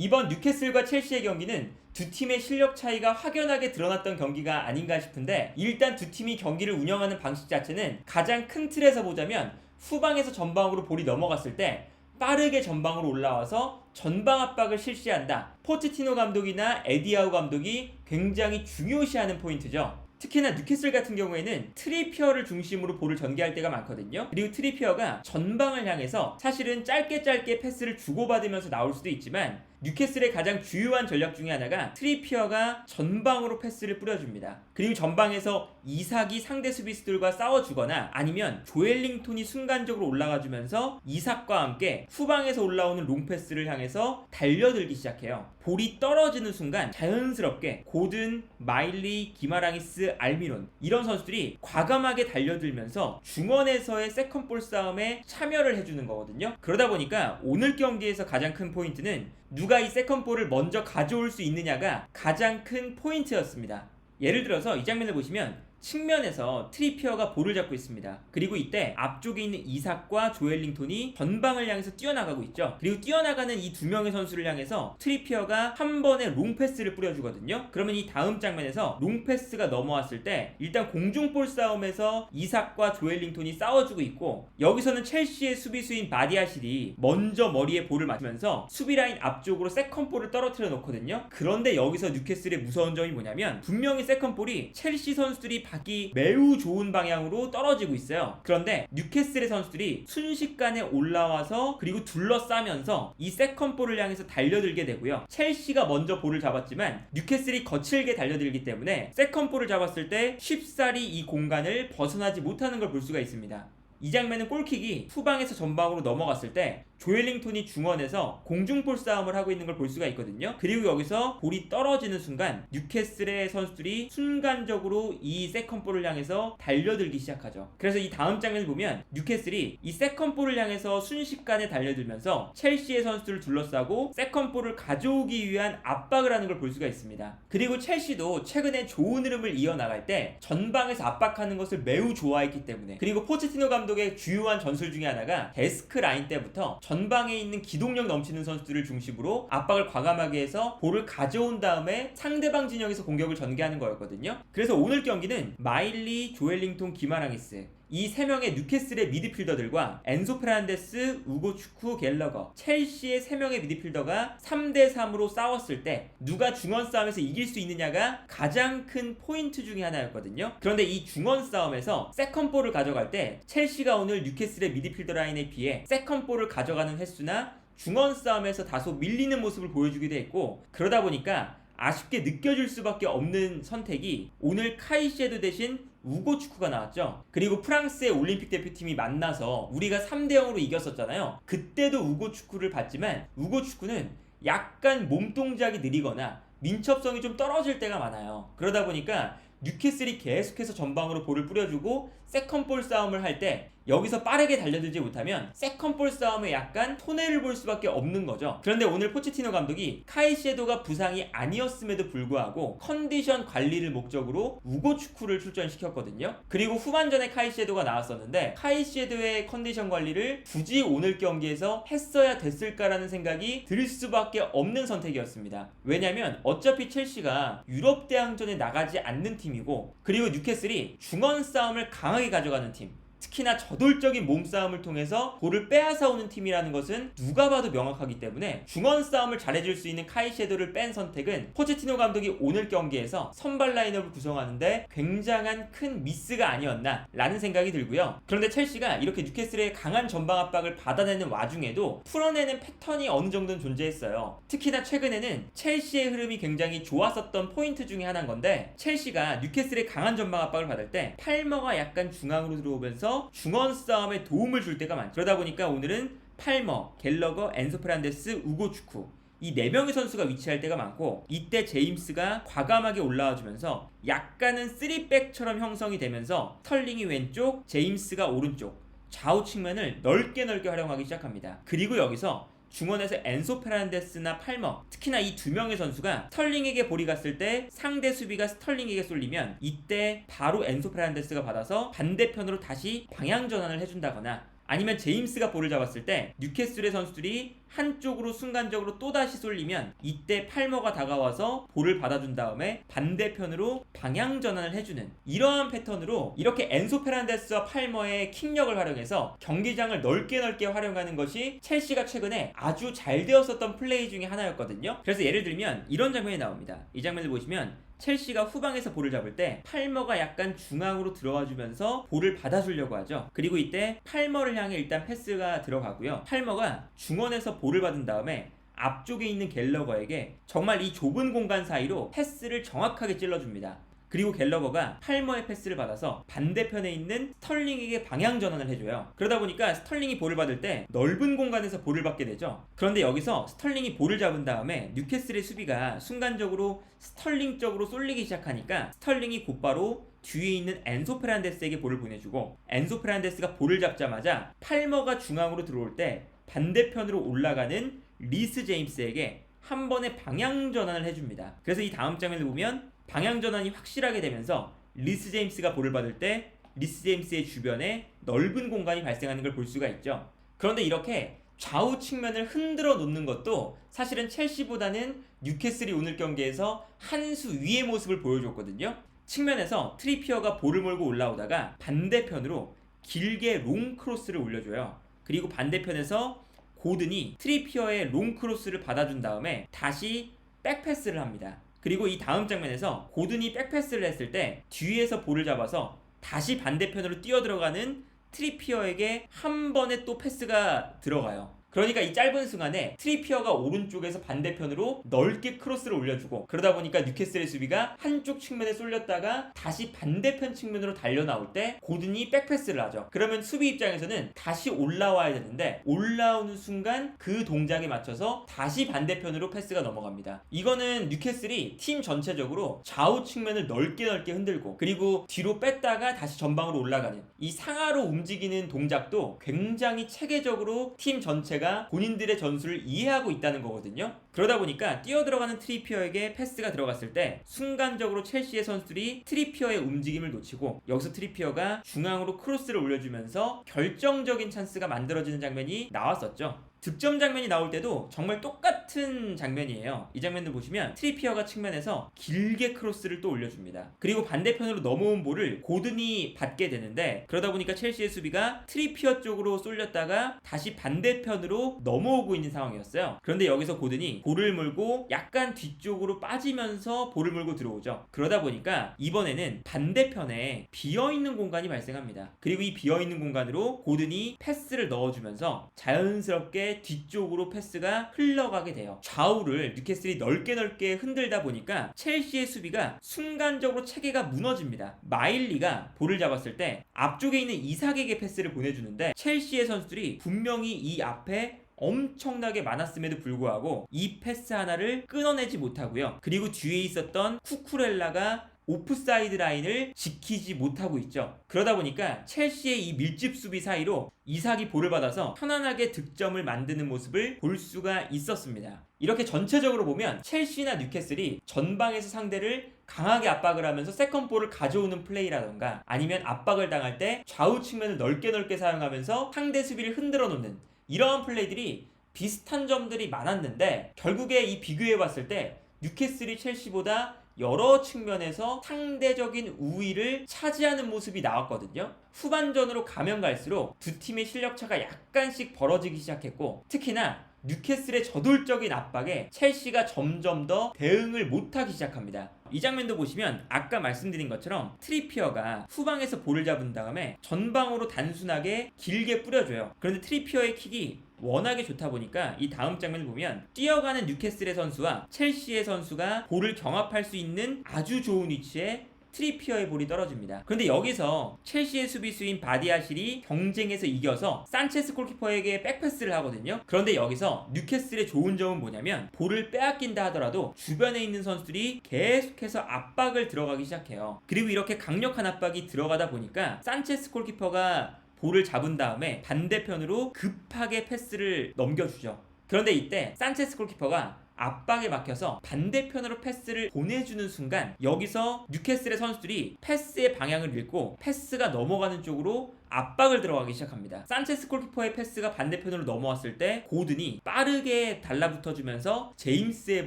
이번 뉴캐슬과 첼시의 경기는 두 팀의 실력 차이가 확연하게 드러났던 경기가 아닌가 싶은데, 일단 두 팀이 경기를 운영하는 방식 자체는 가장 큰 틀에서 보자면 후방에서 전방으로 볼이 넘어갔을 때 빠르게 전방으로 올라와서 전방 압박을 실시한다. 포체티노 감독이나 에디아우 감독이 굉장히 중요시하는 포인트죠. 특히나 뉴캐슬 같은 경우에는 트리피어를 중심으로 볼을 전개할 때가 많거든요. 그리고 트리피어가 전방을 향해서 사실은 짧게 패스를 주고받으면서 나올 수도 있지만, 뉴캐슬의 가장 주요한 전략 중에 하나가 트리피어가 전방으로 패스를 뿌려줍니다. 그리고 전방에서 이삭이 상대 수비수들과 싸워주거나 아니면 조엘링톤이 순간적으로 올라가주면서 이삭과 함께 후방에서 올라오는 롱패스를 향해서 달려들기 시작해요. 볼이 떨어지는 순간 자연스럽게 고든, 마일리, 기마랑이스, 알미론 이런 선수들이 과감하게 달려들면서 중원에서의 세컨볼 싸움에 참여를 해주는 거거든요. 그러다 보니까 오늘 경기에서 가장 큰 포인트는 누가 이 세컨볼을 먼저 가져올 수 있느냐가 가장 큰 포인트였습니다. 예를 들어서 이 장면을 보시면 측면에서 트리피어가 볼을 잡고 있습니다. 그리고 이때 앞쪽에 있는 이삭과 조엘링톤이 전방을 향해서 뛰어나가고 있죠. 그리고 뛰어나가는 이 두 명의 선수를 향해서 트리피어가 한 번에 롱패스를 뿌려주거든요. 그러면 이 다음 장면에서 롱패스가 넘어왔을 때 일단 공중볼 싸움에서 이삭과 조엘링톤이 싸워주고 있고, 여기서는 첼시의 수비수인 바디아실이 먼저 머리에 볼을 맞으면서 수비라인 앞쪽으로 세컨볼을 떨어뜨려 놓거든요. 그런데 여기서 뉴캐슬의 무서운 점이 뭐냐면, 분명히 세컨볼이 첼시 선수들이 받기 매우 좋은 방향으로 떨어지고 있어요. 그런데 뉴캐슬의 선수들이 순식간에 올라와서 그리고 둘러싸면서 이 세컨볼을 향해서 달려들게 되고요. 첼시가 먼저 볼을 잡았지만 뉴캐슬이 거칠게 달려들기 때문에 세컨볼을 잡았을 때 쉽사리 이 공간을 벗어나지 못하는 걸 볼 수가 있습니다. 이 장면은 골킥이 후방에서 전방으로 넘어갔을 때 조엘링톤이 중원에서 공중볼 싸움을 하고 있는 걸 볼 수가 있거든요. 그리고 여기서 볼이 떨어지는 순간 뉴캐슬의 선수들이 순간적으로 이 세컨볼을 향해서 달려들기 시작하죠. 그래서 이 다음 장면을 보면 뉴캐슬이 이 세컨볼을 향해서 순식간에 달려들면서 첼시의 선수들을 둘러싸고 세컨볼을 가져오기 위한 압박을 하는 걸 볼 수가 있습니다. 그리고 첼시도 최근에 좋은 흐름을 이어나갈 때 전방에서 압박하는 것을 매우 좋아했기 때문에, 그리고 포체티노 감독의 주요한 전술 중에 하나가 데스크 라인 때부터 전방에 있는 기동력 넘치는 선수들을 중심으로 압박을 과감하게 해서 볼을 가져온 다음에 상대방 진영에서 공격을 전개하는 거였거든요. 그래서 오늘 경기는 마일리, 조엘링톤, 기마랑이스 이 3명의 뉴캐슬의 미드필더들과 엔소 페란데스, 우고 추쿠, 갤러거, 첼시의 3명의 미드필더가 3대3으로 싸웠을 때 누가 중원 싸움에서 이길 수 있느냐가 가장 큰 포인트 중에 하나였거든요. 그런데 이 중원 싸움에서 세컨볼을 가져갈 때 첼시가 오늘 뉴캐슬의 미드필더 라인에 비해 세컨볼을 가져가는 횟수나 중원 싸움에서 다소 밀리는 모습을 보여주기도 했고, 그러다 보니까 아쉽게 느껴질 수밖에 없는 선택이 오늘 카이셰도 대신 우고 축구가 나왔죠. 그리고 프랑스의 올림픽 대표팀이 만나서 우리가 3대0으로 이겼었잖아요. 그때도 우고 축구를 봤지만 우고 축구는 약간 몸동작이 느리거나 민첩성이 좀 떨어질 때가 많아요. 그러다 보니까 뉴캐슬이 계속해서 전방으로 볼을 뿌려주고 세컨볼 싸움을 할 때 여기서 빠르게 달려들지 못하면 세컨볼 싸움에 약간 손해를 볼 수밖에 없는 거죠. 그런데 오늘 포체티노 감독이 카이셰도가 부상이 아니었음에도 불구하고 컨디션 관리를 목적으로 우고 축구를 출전시켰거든요. 그리고 후반전에 카이셰도가 나왔었는데 카이셰도의 컨디션 관리를 굳이 오늘 경기에서 했어야 됐을까라는 생각이 들 수밖에 없는 선택이었습니다. 왜냐면 어차피 첼시가 유럽 대항전에 나가지 않는 팀이고, 그리고 뉴캐슬이 중원 싸움을 강하게 가져가는 팀, 특히나 저돌적인 몸싸움을 통해서 볼을 빼앗아오는 팀이라는 것은 누가 봐도 명확하기 때문에 중원 싸움을 잘해줄 수 있는 카이셰도를 뺀 선택은 포체티노 감독이 오늘 경기에서 선발 라인업을 구성하는데 굉장한 큰 미스가 아니었나 라는 생각이 들고요. 그런데 첼시가 이렇게 뉴캐슬의 강한 전방 압박을 받아내는 와중에도 풀어내는 패턴이 어느 정도는 존재했어요. 특히나 최근에는 첼시의 흐름이 굉장히 좋았었던 포인트 중에 하나인 건데, 첼시가 뉴캐슬의 강한 전방 압박을 받을 때 팔머가 약간 중앙으로 들어오면서 중원 싸움에 도움을 줄 때가 많죠. 그러다 보니까 오늘은 팔머, 갤러거, 엔소 페란데스, 우고 추쿠 이 4명의 선수가 위치할 때가 많고, 이때 제임스가 과감하게 올라와주면서 약간은 3백처럼 형성이 되면서 스털링이 왼쪽, 제임스가 오른쪽, 좌우 측면을 넓게 활용하기 시작합니다. 그리고 여기서 중원에서 엔소 페란데스나 팔머, 특히나 이 2명의 선수가 스털링에게 볼이 갔을 때 상대 수비가 스털링에게 쏠리면 이때 바로 엔소 페란데스가 받아서 반대편으로 다시 방향 전환을 해준다거나, 아니면 제임스가 볼을 잡았을 때 뉴캐슬의 선수들이 한쪽으로 순간적으로 또다시 쏠리면 이때 팔머가 다가와서 볼을 받아준 다음에 반대편으로 방향 전환을 해주는 이러한 패턴으로 이렇게 엔소 페란데스와 팔머의 킥력을 활용해서 경기장을 넓게 활용하는 것이 첼시가 최근에 아주 잘 되었었던 플레이 중에 하나였거든요. 그래서 예를 들면 이런 장면이 나옵니다. 이 장면을 보시면 첼시가 후방에서 볼을 잡을 때 팔머가 약간 중앙으로 들어와 주면서 볼을 받아주려고 하죠. 그리고 이때 팔머를 향해 일단 패스가 들어가고요. 팔머가 중원에서 볼을 받은 다음에 앞쪽에 있는 갤러거에게 정말 이 좁은 공간 사이로 패스를 정확하게 찔러줍니다. 그리고 갤러거가 팔머의 패스를 받아서 반대편에 있는 스털링에게 방향 전환을 해줘요. 그러다 보니까 스털링이 볼을 받을 때 넓은 공간에서 볼을 받게 되죠. 그런데 여기서 스털링이 볼을 잡은 다음에 뉴캐슬의 수비가 순간적으로 스털링 쪽으로 쏠리기 시작하니까 스털링이 곧바로 뒤에 있는 엔소 페란데스에게 볼을 보내주고 엔소 페란데스가 볼을 잡자마자 팔머가 중앙으로 들어올 때 반대편으로 올라가는 리스 제임스에게 한 번의 방향 전환을 해줍니다. 그래서 이 다음 장면을 보면 방향 전환이 확실하게 되면서 리스 제임스가 볼을 받을 때 리스 제임스의 주변에 넓은 공간이 발생하는 걸 볼 수가 있죠. 그런데 이렇게 좌우 측면을 흔들어 놓는 것도 사실은 첼시보다는 뉴캐슬이 오늘 경기에서 한 수 위의 모습을 보여줬거든요. 측면에서 트리피어가 볼을 몰고 올라오다가 반대편으로 길게 롱 크로스를 올려줘요. 그리고 반대편에서 고든이 트리피어의 롱 크로스를 받아준 다음에 다시 백패스를 합니다. 그리고 이 다음 장면에서 고든이 백패스를 했을 때 뒤에서 볼을 잡아서 다시 반대편으로 뛰어들어가는 트리피어에게 한 번에 또 패스가 들어가요. 그러니까 이 짧은 순간에 트리피어가 오른쪽에서 반대편으로 넓게 크로스를 올려주고 그러다 보니까 뉴캐슬의 수비가 한쪽 측면에 쏠렸다가 다시 반대편 측면으로 달려나올 때 고든이 백패스를 하죠. 그러면 수비 입장에서는 다시 올라와야 되는데 올라오는 순간 그 동작에 맞춰서 다시 반대편으로 패스가 넘어갑니다. 이거는 뉴캐슬이 팀 전체적으로 좌우 측면을 넓게 흔들고 그리고 뒤로 뺐다가 다시 전방으로 올라가는 이 상하로 움직이는 동작도 굉장히 체계적으로 팀 전체가 본인들의 전술을 이해하고 있다는 거거든요. 그러다 보니까 뛰어들어가는 트리피어에게 패스가 들어갔을 때 순간적으로 첼시의 선수들이 트리피어의 움직임을 놓치고 여기서 트리피어가 중앙으로 크로스를 올려주면서 결정적인 찬스가 만들어지는 장면이 나왔었죠. 득점 장면이 나올 때도 정말 똑같은 장면이에요. 이 장면을 보시면 트리피어가 측면에서 길게 크로스를 또 올려줍니다. 그리고 반대편으로 넘어온 볼을 고든이 받게 되는데 그러다 보니까 첼시의 수비가 트리피어 쪽으로 쏠렸다가 다시 반대편으로 넘어오고 있는 상황이었어요. 그런데 여기서 고든이 볼을 물고 약간 뒤쪽으로 빠지면서 볼을 물고 들어오죠. 그러다 보니까 이번에는 반대편에 비어있는 공간이 발생합니다. 그리고 이 비어있는 공간으로 고든이 패스를 넣어주면서 자연스럽게 뒤쪽으로 패스가 흘러가게 돼요. 좌우를 뉴캐슬이 넓게 흔들다 보니까 첼시의 수비가 순간적으로 체계가 무너집니다. 마일리가 볼을 잡았을 때 앞쪽에 있는 이삭에게 패스를 보내주는데 첼시의 선수들이 분명히 이 앞에 엄청나게 많았음에도 불구하고 이 패스 하나를 끊어내지 못하고요. 그리고 뒤에 있었던 쿠쿠렐라가 오프사이드 라인을 지키지 못하고 있죠. 그러다 보니까 첼시의 이 밀집 수비 사이로 이삭이 볼을 받아서 편안하게 득점을 만드는 모습을 볼 수가 있었습니다. 이렇게 전체적으로 보면 첼시나 뉴캐슬이 전방에서 상대를 강하게 압박을 하면서 세컨볼을 가져오는 플레이라던가 아니면 압박을 당할 때 좌우 측면을 넓게 사용하면서 상대 수비를 흔들어 놓는 이러한 플레이들이 비슷한 점들이 많았는데 결국에 이 비교해 봤을 때 뉴캐슬이 첼시보다 여러 측면에서 상대적인 우위를 차지하는 모습이 나왔거든요. 후반전으로 가면 갈수록 두 팀의 실력차가 약간씩 벌어지기 시작했고 특히나 뉴캐슬의 저돌적인 압박에 첼시가 점점 더 대응을 못하기 시작합니다. 이 장면도 보시면 아까 말씀드린 것처럼 트리피어가 후방에서 볼을 잡은 다음에 전방으로 단순하게 길게 뿌려줘요. 그런데 트리피어의 킥이 워낙에 좋다 보니까 이 다음 장면을 보면 뛰어가는 뉴캐슬의 선수와 첼시의 선수가 볼을 경합할 수 있는 아주 좋은 위치에 트리피어의 볼이 떨어집니다. 그런데 여기서 첼시의 수비수인 바디아실이 경쟁에서 이겨서 산체스 골키퍼에게 백패스를 하거든요. 그런데 여기서 뉴캐슬의 좋은 점은 뭐냐면 볼을 빼앗긴다 하더라도 주변에 있는 선수들이 계속해서 압박을 들어가기 시작해요. 그리고 이렇게 강력한 압박이 들어가다 보니까 산체스 골키퍼가 볼을 잡은 다음에 반대편으로 급하게 패스를 넘겨주죠. 그런데 이때 산체스 골키퍼가 압박에 막혀서 반대편으로 패스를 보내주는 순간 여기서 뉴캐슬의 선수들이 패스의 방향을 잃고 패스가 넘어가는 쪽으로 압박을 들어가기 시작합니다. 산체스 골키퍼의 패스가 반대편으로 넘어왔을 때 고든이 빠르게 달라붙어주면서 제임스의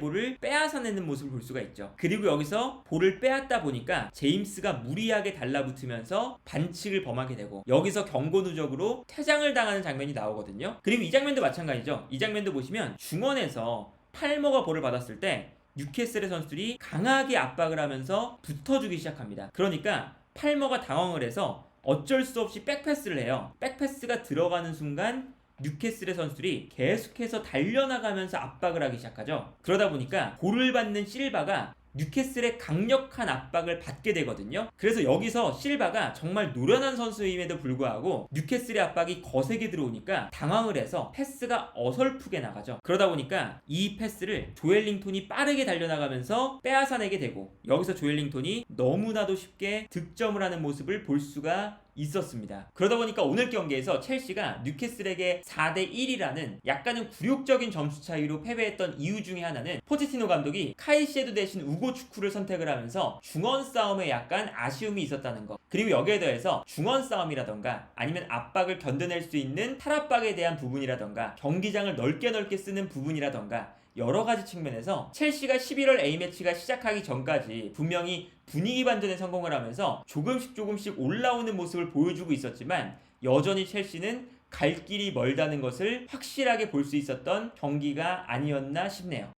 볼을 빼앗아내는 모습을 볼 수가 있죠. 그리고 여기서 볼을 빼앗다 보니까 제임스가 무리하게 달라붙으면서 반칙을 범하게 되고 여기서 경고 누적으로 퇴장을 당하는 장면이 나오거든요. 그리고 이 장면도 마찬가지죠. 이 장면도 보시면 중원에서 팔머가 볼을 받았을 때 뉴캐슬의 선수들이 강하게 압박을 하면서 붙어주기 시작합니다. 그러니까 팔머가 당황을 해서 어쩔 수 없이 백패스를 해요. 백패스가 들어가는 순간 뉴캐슬의 선수들이 계속해서 달려나가면서 압박을 하기 시작하죠. 그러다 보니까 볼을 받는 실바가 뉴캐슬의 강력한 압박을 받게 되거든요. 그래서 여기서 실바가 정말 노련한 선수임에도 불구하고 뉴캐슬의 압박이 거세게 들어오니까 당황을 해서 패스가 어설프게 나가죠. 그러다 보니까 이 패스를 조엘링톤이 빠르게 달려나가면서 빼앗아내게 되고 여기서 조엘링톤이 너무나도 쉽게 득점을 하는 모습을 볼 수가 있었습니다. 그러다 보니까 오늘 경기에서 첼시가 뉴캐슬에게 4대1이라는 약간은 굴욕적인 점수 차이로 패배했던 이유 중에 하나는 포체티노 감독이 카이세도 대신 우고 축구를 선택을 하면서 중원 싸움에 약간 아쉬움이 있었다는 것, 그리고 여기에 더해서 중원 싸움이라던가 아니면 압박을 견뎌낼 수 있는 탈압박에 대한 부분이라던가 경기장을 넓게 쓰는 부분이라던가 여러 가지 측면에서 첼시가 11월 A매치가 시작하기 전까지 분명히 분위기 반전에 성공을 하면서 조금씩 올라오는 모습을 보여주고 있었지만 여전히 첼시는 갈 길이 멀다는 것을 확실하게 볼 수 있었던 경기가 아니었나 싶네요.